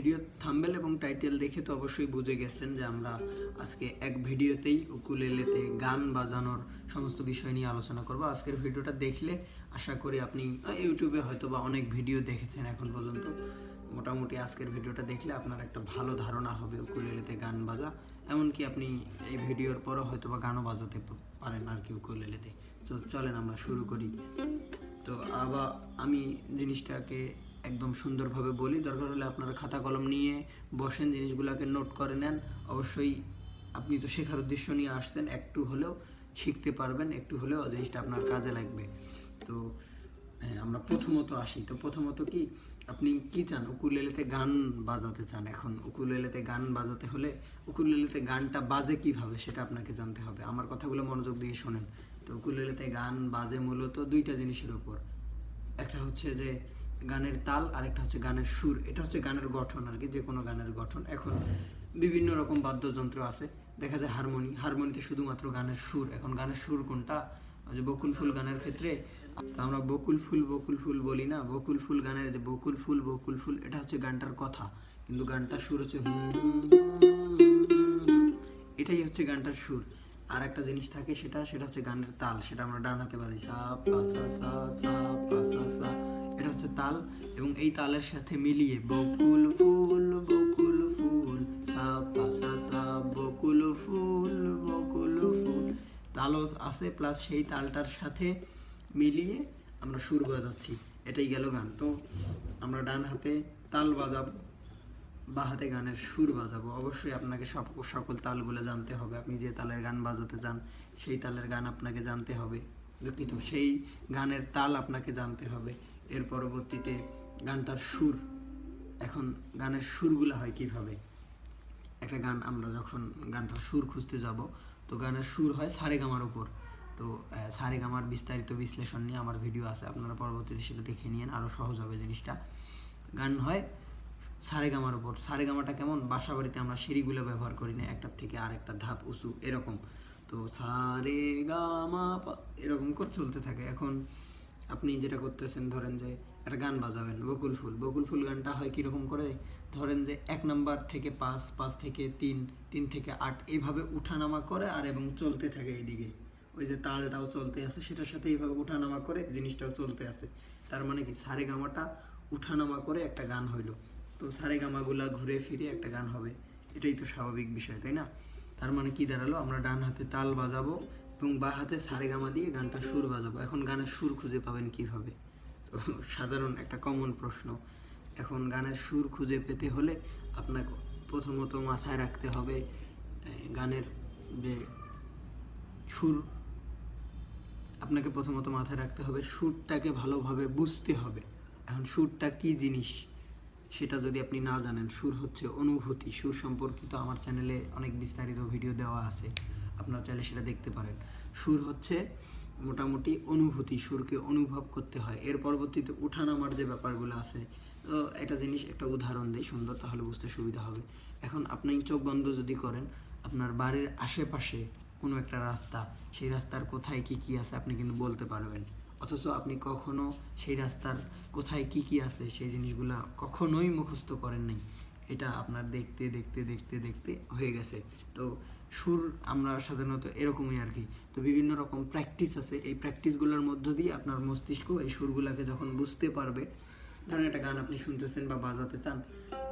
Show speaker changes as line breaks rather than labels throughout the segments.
Video thumbnail এবং title দেখে তো অবশ্যই বুঝে গেছেন যে আমরা আজকে এক ভিডিওতেই উকুলেলেতে গান বাজানোর সমস্ত বিষয় নিয়ে আলোচনা করব। আজকের ভিডিওটা দেখলে আশা করি আপনি ইউটিউবে হয়তো বা অনেক ভিডিও দেখেছেন এখন পর্যন্ত, মোটামুটি আজকের ভিডিওটা দেখলে আপনার একটা ভালো ধারণা হবে উকুলেলেতে গান বাজা। এমনকি আপনি এই ভিডিওর পরও হয়তো বা গানও বাজাতে পারেন আর কি উকুলেলেতে। তো চলেন আমরা শুরু করি। তো আবার আমি জিনিসটাকে একদম সুন্দরভাবে বলি, দরকার হলে আপনারা খাতা কলম নিয়ে বসেন, জিনিসগুলোকে নোট করে নেন। অবশ্যই আপনি তো শেখার উদ্দেশ্য নিয়ে আসছেন, একটু হলেও শিখতে পারবেন, একটু হলেও জিনিসটা আপনার কাজে লাগবে। তো আমরা প্রথমত আসি। তো প্রথমত কি আপনি কি চান? উকুলেলেতে গান বাজাতে চান। এখন উকুলেলেতে গান বাজাতে হলে উকুলেলেতে গানটা বাজে কিভাবে সেটা আপনাকে জানতে হবে। আমার কথাগুলো মনোযোগ দিয়ে শোনেন। তো উকুলেলেতে গান বাজে মূলত দুইটা জিনিসের উপর। একটা হচ্ছে যে গানের তাল, আর একটা হচ্ছে গানের সুর। এটা হচ্ছে গানের গঠন আর কি, যে কোনো গানের গঠন। এখন বিভিন্ন রকম বাদ্যযন্ত্র আছে, দেখা যায় হারমোনিতে শুধুমাত্র গানের সুর। এখন গানের সুর কোনটা? যে বকুল ফুল গানের ক্ষেত্রে তো আমরা বকুল ফুল বলি না, বকুল ফুল গানের যে বকুল ফুল এটা হচ্ছে গানটার কথা, কিন্তু গানটার সুর হচ্ছে এটাই হচ্ছে গানটার সুর। আর একটা জিনিস থাকে, সেটা হচ্ছে গানের তাল। সেটা আমরা ডান হাতে বাজি, সা পা সা সা সা পা সা সা, এটা হচ্ছে তাল। এবং এই তালের সাথে মিলিয়ে বকুল ফুল সা পা সা সা বকুল ফুল তালও আছে, প্লাস সেই তালটার সাথে মিলিয়ে আমরা সুর বাজাচ্ছি, এটাই গেল গান। তো আমরা ডান হাতে তাল বাজাবো, বা হাতে গানের সুর বাজাবো। অবশ্যই আপনাকে সকল তালগুলো জানতে হবে। আপনি যে তালের গান বাজাতে চান সেই তালের গান আপনাকে জানতে হবে, দুঃখিত, সেই গানের তাল আপনাকে জানতে হবে। এর পরবর্তীতে গানটার সুর। এখন গানের সুরগুলো হয় কিভাবে? একটা গান আমরা যখন গানটার সুর খুঁজতে যাব, তো গানের সুর হয় সারেগামার উপর। তো সারেগামার বিস্তারিত বিশ্লেষণ নিয়ে আমার ভিডিও আছে, আপনারা পরবর্তীতে সেটা দেখে নিন, আরও সহজ হবে জিনিসটা। গান হয় সারেগামার উপর। সারেগামাটা কেমন? বাসা বাড়িতে আমরা সিঁড়িগুলো ব্যবহার করি না, একটার থেকে আরেকটা ধাপ উঁচু এরকম। তো সারেগামা এরকম করে চলতে থাকে। এখন আপনি যেটা করতেছেন, ধরেন যে একটা গান বাজাবেন বকুল ফুল গানটা হয় কীরকম করে? ধরেন যে 1 নাম্বার থেকে 5, 5 থেকে 3, 3 থেকে 8 এইভাবে উঠানামা করে, আর এবং চলতে থাকে এইদিকে। ওই যে তালটাও চলতে আছে, সেটার সাথে এইভাবে উঠানামা করে জিনিসটাও চলতে আছে। তার মানে কি সারেগামাটা উঠানামা করে একটা গান হইলো। তো সারেগামাগুলা ঘুরে ফিরে একটা গান হবে, এটাই তো স্বাভাবিক বিষয়, তাই না? তার মানে কি দাঁড়ালো? আমরা ডান হাতে তাল বাজাবো এবং বাঁ হাতে সারেগামা দিয়ে গানটা সুর বাজাবো। এখন গানের সুর খুঁজে পাবেন কিভাবে? তো সাধারণ একটা কমন প্রশ্ন। এখন গানের সুর খুঁজে পেতে হলে আপনাকে প্রথমত মাথায় রাখতে হবে গানের যে সুর, আপনাকে প্রথমত মাথায় রাখতে হবে সুরটাকে ভালোভাবে বুঝতে হবে। এখন সুরটা কি জিনিস সেটা যদি আপনি না জানেন, সুর হচ্ছে অনুভূতি। সুর সম্পর্কিত আমার চ্যানেলে অনেক বিস্তারিত ভিডিও দেওয়া আছে, আপনারা চাইলে সেটা দেখতে পারেন। সুর হচ্ছে মোটামুটি অনুভূতি, সুরকে অনুভব করতে হয়। এর পরবর্তীতে উঠানামার যে ব্যাপারগুলো আছে, তো একটা জিনিস, একটা উদাহরণ দিই সুন্দর, তাহলে বুঝতে সুবিধা হবে। এখন আপনি চোখ বন্ধ যদি করেন, আপনার বাড়ির আশেপাশে কোনো একটা রাস্তা, সেই রাস্তার কোথায় কি কি আছে আপনি কিন্তু বলতে পারবেন, অথচ আপনি কখনো সেই রাস্তার কোথায় কি কি আছে সেই জিনিসগুলা কখনোই মুখস্থ করেন নাই। এটা আপনার দেখতে দেখতে দেখতে দেখতে হয়ে গেছে। তো সুর আমরা সাধারণত এরকমই আর কি। তো বিভিন্ন রকম প্র্যাকটিস আছে, এই প্র্যাকটিসগুলোর মধ্য দিয়ে আপনার মস্তিষ্ক এই সুরগুলোকে যখন বুঝতে পারবে, ধরেন একটা গান আপনি শুনতেছেন বা বাজাতে চান,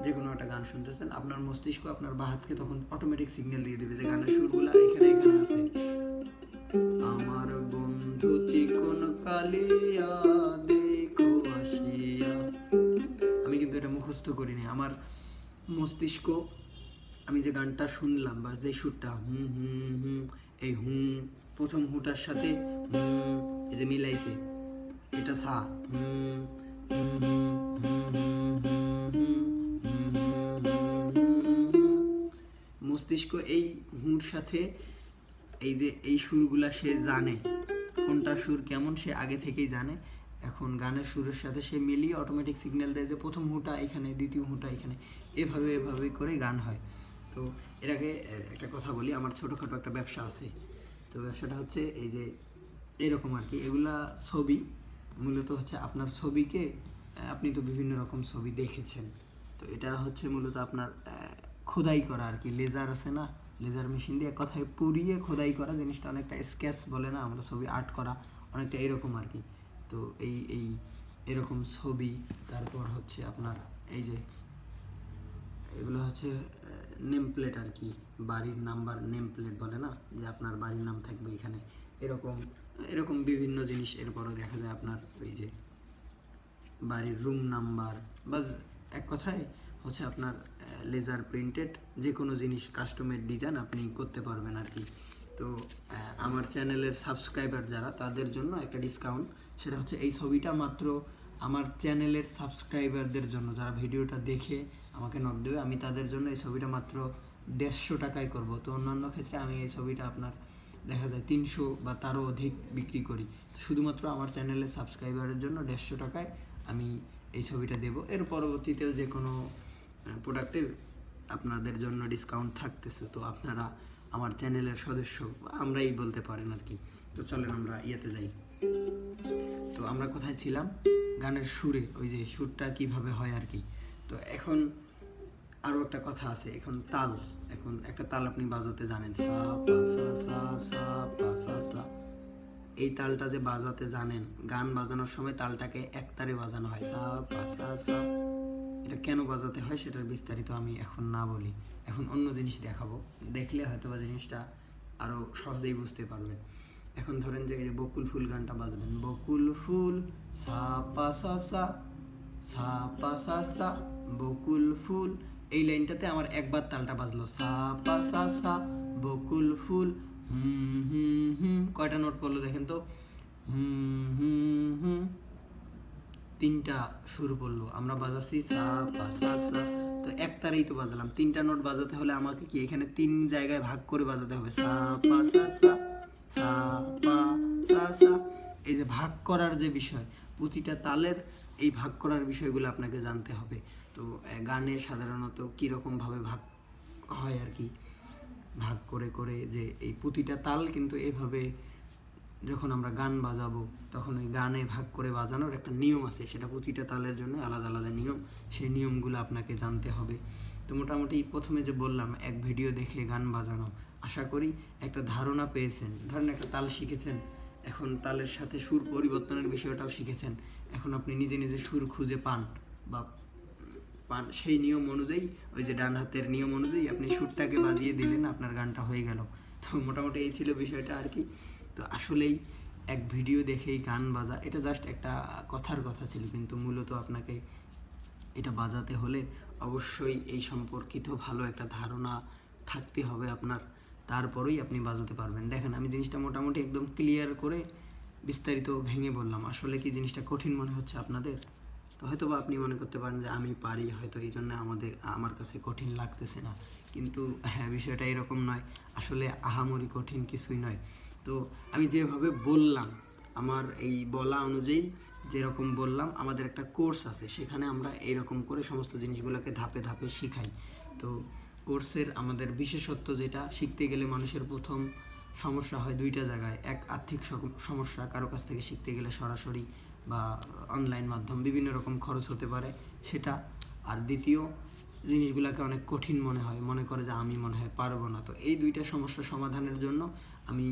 যে কোনো একটা গান শুনতেছেন, আপনার মস্তিষ্ক আপনার বাঁ হাতকে তখন অটোমেটিক সিগন্যাল দিয়ে দেবে যে গানের সুরগুলো এখানে এখানে আছে। আমার বন্ধু চিকন কালিয়া দেখো আসিয়া। আমি কিন্তু এটা মুখস্থ করিনি, আমার মস্তিষ্ক আমি যে গানটা শুনলাম বা যে সুরটা হুম হুম হুম, এই হুম প্রথম হুটার সাথে হুম এই যে মিলাইছে, এটা সা হুম মস্তিষ্ক এই হুঁর সাথে এই যে এই সুরগুলা সে জানে, কোনটা সুর কেমন সে আগে থেকেই জানে। এখন গানের সুরের সাথে সে মিলিয়ে অটোমেটিক সিগন্যাল দেয় যে প্রথম হুঁটা এখানে, দ্বিতীয় হুঁটা এখানে, এভাবে করে গান হয়। তো এর আগে একটা কথা বলি, আমার ছোটোখাটো একটা ব্যবসা আছে। তো ব্যবসাটা হচ্ছে এই যে এরকম আর কি, এগুলা ছবি মূলত হচ্ছে আপনার ছবিকে, আপনি তো বিভিন্ন রকম ছবি দেখেছেন, তো এটা হচ্ছে মূলত আপনার খোদাই করা আর কি, লেজার আছে না, লেজার মেশিন দিয়ে এক কথায় পুড়িয়ে খোদাই করা জিনিসটা, অনেকটা স্কেচ বলে না আমরা, ছবি আর্ট করা, অনেকটা এরকম আর কি। তো এই এরকম ছবি, তারপর হচ্ছে আপনার এই যে এগুলো হচ্ছে নেম প্লেট আর কি, বাড়ির নাম্বার নেম প্লেট বলে না, যে আপনার বাড়ির নাম থাকবে এখানে, এরকম এরকম বিভিন্ন জিনিস। এরপরও দেখা যায় আপনার ওই যে বাড়ির রুম নাম্বার, বা এক কথায় হচ্ছে আপনার লেজার প্রিন্টেড যে কোনো জিনিস কাস্টমের ডিজাইন আপনি করতে পারবেন আর কি। তো আমার চ্যানেলের সাবস্ক্রাইবার যারা, তাদের জন্য একটা ডিসকাউন্ট, সেটা হচ্ছে এই ছবিটা মাত্র আমার চ্যানেলের সাবস্ক্রাইবারদের জন্য, যারা ভিডিওটা দেখে আমাকে নক দেবে, আমি তাদের জন্য এই ছবিটা মাত্র 150 টাকায় করব। তো অন্যান্য ক্ষেত্রে আমি এই ছবিটা আপনার দেখা যায় 300 বা তারও অধিক বিক্রি করি। শুধুমাত্র আমার চ্যানেলের সাবস্ক্রাইবারের জন্য 150 টাকায় আমি এই ছবিটা দেব। এর পরবর্তীতেও যে কোনো প্রোডাক্টে আপনাদের জন্য ডিসকাউন্ট থাকতেছে। তো আপনারা আমার চ্যানেলের সদস্য, আমরাই বলতে পারেন আর কি। তো চলেন আমরা ইয়েতে যাই। তো আমরা কোথায় ছিলাম? গানের সুরে, ওই যে সুরটা কিভাবে হয় আর কি। তো এখন আরও একটা কথা আছে, এখন তাল, এখন একটা তাল আপনি বাজাতে জানেন, সা পা সা সা সা পা সা সা। এই তালটা যে বাজাতে জানেন, গান বাজানোর সময় তালটাকে একতারে বাজানো হয়, সা পা সা সা। এটা কেন বাজাতে হয় সেটার বিস্তারিত আমি এখন না বলি, এখন অন্য জিনিস দেখাবো, দেখলে হয়তো বা জিনিসটা আরও সহজেই বুঝতে পারবেন। এখন ধরেন যে বকুল ফুল গানটা বাজবেন, বকুল ফুল সা পা সা সা, সা পা সা সা, বকুল ফুল। এই লাইনটাতে আমার একবার তালটা বাজলো, সা পা সা সা, বকুল ফুল, হুম হুম হুম। কয়টা নোট পড়লো দেখেন তো, হুম হুম হুম, 3টা সুর পড়লো, আমরা বাজাচ্ছি সা পা সা সা। তো একতারেই তো বাজালাম, 3টা নোট বাজাতে হলে আমাকে কি এখানে 3 জায়গায় ভাগ করে বাজাতে হবে, সা পা সা সা, সা পা সা সা। এই যে ভাগ করার যে বিষয়, প্রতিটা তালের এই ভাগ করার বিষয়গুলো আপনাকে জানতে হবে। তো গানে সাধারণত কীরকমভাবে ভাগ হয় আর কি, ভাগ করে করে যে এই প্রতিটা তাল কিন্তু এভাবে যখন আমরা গান বাজাবো তখন ওই গানে ভাগ করে বাজানোর একটা নিয়ম আছে, সেটা প্রতিটা তালের জন্য আলাদা আলাদা নিয়ম, সেই নিয়মগুলো আপনাকে জানতে হবে। তো মোটামুটি প্রথমে যে বললাম এক ভিডিও দেখে গান বাজানো, আশা করি একটা ধারণা পেয়েছেন। ধরেন একটা তাল শিখেছেন, এখন তালের সাথে সুর পরিবর্তনের বিষয়টাও শিখেছেন, এখন আপনি নিজে নিজে সুর খুঁজে পান বা পান, সেই নিয়ম অনুযায়ী, ওই যে ডান হাতের নিয়ম অনুযায়ী আপনি সুরটাকে বাজিয়ে দিলেন, আপনার গানটা হয়ে গেল। তো মোটামুটি এই ছিল বিষয়টা আর কি। তো আসলেই এক ভিডিও দেখেই গান বাজা, এটা জাস্ট একটা কথার কথা ছিল, কিন্তু মূলত আপনাকে এটা বাজাতে হলে অবশ্যই এই সম্পর্কিত ভালো একটা ধারণা থাকতে হবে আপনার, তারপরেই আপনি বাজাতে পারবেন। দেখেন আমি জিনিসটা মোটামুটি একদম ক্লিয়ার করে বিস্তারিত ভেঙে বললাম। আসলে কি জিনিসটা কঠিন মনে হচ্ছে আপনাদের? তো হয়তো বা আপনি মনে করতে পারেন যে আমি পারি, হয়তো এই জন্য আমার কাছে কঠিন লাগতেছে না, কিন্তু হ্যাঁ, বিষয়টা এরকম নয়, আসলে আহামরি কঠিন কিছুই নয়। তো আমি যেভাবে বললাম, আমার এই বলা অনুযায়ী যেরকম বললাম, আমাদের একটা কোর্স আছে, সেখানে আমরা এইরকম করে সমস্ত জিনিসগুলোকে ধাপে ধাপে শিখাই। তো কোর্সের আমাদের বিশেষত্ব যেটা, শিখতে গেলে মানুষের প্রথম সমস্যা হয় 2টা জায়গায়, এক আর্থিক সমস্যা, কারো কাছ থেকে শিখতে গেলে সরাসরি বা অনলাইন মাধ্যম বিভিন্ন রকম খরচ হতে পারে সেটা, আর দ্বিতীয় জিনিসগুলোকে অনেক কঠিন মনে করে যে আমি মনে হয় পারবো না। তো এই 2টা সমস্যা সমাধানের জন্য আমি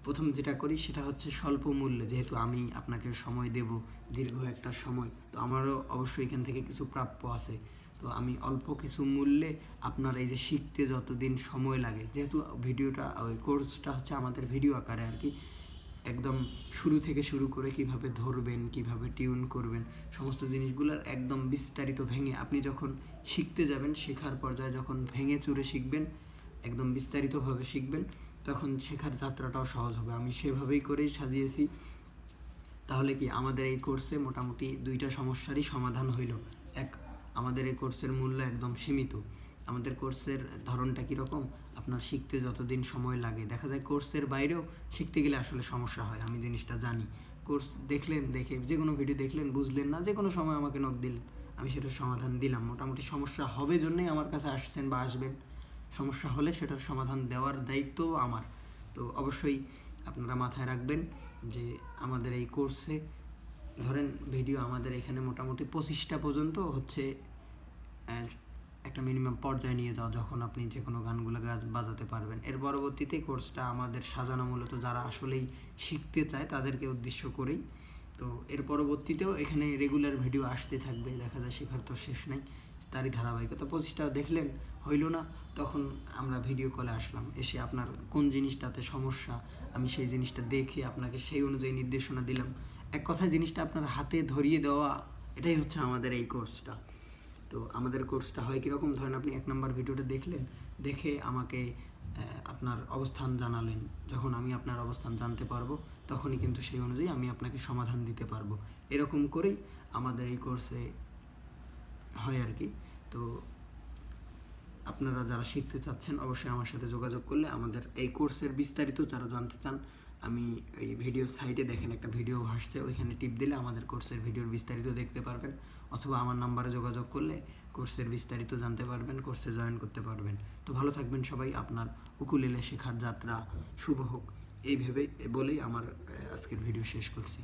প্রথম যেটা করি সেটা হচ্ছে স্বল্প মূল্যে, যেহেতু আমি আপনাকে সময় দেব দীর্ঘ একটা সময়, তো আমারও অবশ্যই এখান থেকে কিছু প্রাপ্য আছে। তো আমি অল্প কিছু মূল্যে আপনার এই যে শিখতে যতদিন সময় লাগে, যেহেতু ভিডিওটা ওই কোর্সটা হচ্ছে আমাদের ভিডিও আকারে আর কি, একদম শুরু থেকে শুরু করে কিভাবে ধরবেন, কিভাবে টিউন করবেন, সমস্ত জিনিসগুলোর একদম বিস্তারিত ভেঙে আপনি যখন শিখতে যাবেন, শেখার পর্যায়ে যখন ভেঙে চুরে শিখবেন, একদম বিস্তারিতভাবে শিখবেন, তখন শেখার যাত্রাটাও সহজ হবে। আমি সেভাবেই করেই সাজিয়েছি। তাহলে কি আমাদের এই কোর্সে মোটামুটি 2টা সমস্যারই সমাধান হইল। এক, আমাদের এই কোর্সের মূল্য একদম সীমিত। আমাদের কোর্সের ধরনটা কীরকম, আপনার শিখতে যতদিন সময় লাগে, দেখা যায় কোর্সের বাইরেও শিখতে গেলে আসলে সমস্যা হয়, আমি জিনিসটা জানি। কোর্স দেখলেন, দেখে যে কোনো ভিডিও দেখলেন, বুঝলেন না, যে কোনো সময় আমাকে নক দিলেন, আমি সেটার সমাধান দিলাম। মোটামুটি সমস্যা হবে জন্যই আমার কাছে আসছেন বা আসবেন, সমস্যা হলে সেটার সমাধান দেওয়ার দায়িত্বও আমার। তো অবশ্যই আপনারা মাথায় রাখবেন যে আমাদের এই কোর্সে ধরেন ভিডিও আমাদের এখানে মোটামুটি 25টা পর্যন্ত হচ্ছে একটা মিনিমাম পর্যায়ে নিয়ে যাওয়া, যখন আপনি যে কোনো গানগুলো বাজাতে পারবেন। এর পরবর্তীতে কোর্সটা আমাদের সাজানো মূলত যারা আসলেই শিখতে চায় তাদেরকে উদ্দেশ্য করেই। তো এর পরবর্তীতেও এখানে রেগুলার ভিডিও আসতে থাকবে, দেখা যায় শেখার তো শেষ নাই, তারই ধারাবাহিকতা। 25টা দেখলেন হইল না, তখন আমরা ভিডিও কলে আসলাম, এসে আপনার কোন জিনিসটাতে সমস্যা আমি সেই জিনিসটা দেখে আপনাকে সেই অনুযায়ী নির্দেশনা দিলাম। এক কথায় জিনিসটা আপনার হাতে ধরিয়ে দেওয়া, এটাই হচ্ছে আমাদের এই কোর্সটা। তো আমাদের কোর্সটা হয় কীরকম, ধরেন আপনি 1 নম্বর ভিডিওটা দেখলেন, দেখে আমাকে আপনার অবস্থান জানালেন। যখন আমি আপনার অবস্থান জানতে পারবো তখনই কিন্তু সেই অনুযায়ী আমি আপনাকে সমাধান দিতে পারবো। এরকম করেই আমাদের এই কোর্সে হয় আর কি। তো আপনারা যারা শিখতে চাচ্ছেন অবশ্যই আমার সাথে যোগাযোগ করলে আমাদের এই কোর্সের বিস্তারিত যারা জানতে চান, আমি এই ভিডিও সাইটে দেখেন একটা ভিডিও ভাসছে, ওইখানে টিপ দিলে আমাদের কোর্সের ভিডিওর বিস্তারিত দেখতে পারবেন, অথবা আমার নাম্বারে যোগাযোগ করলে কোর্সের বিস্তারিত জানতে পারবেন, কোর্সে জয়েন করতে পারবেন। তো ভালো থাকবেন সবাই, আপনার উকুলেলে শেখার যাত্রা শুভ হোক, এই ভেবে বলেই আমার আজকের ভিডিও শেষ করছি।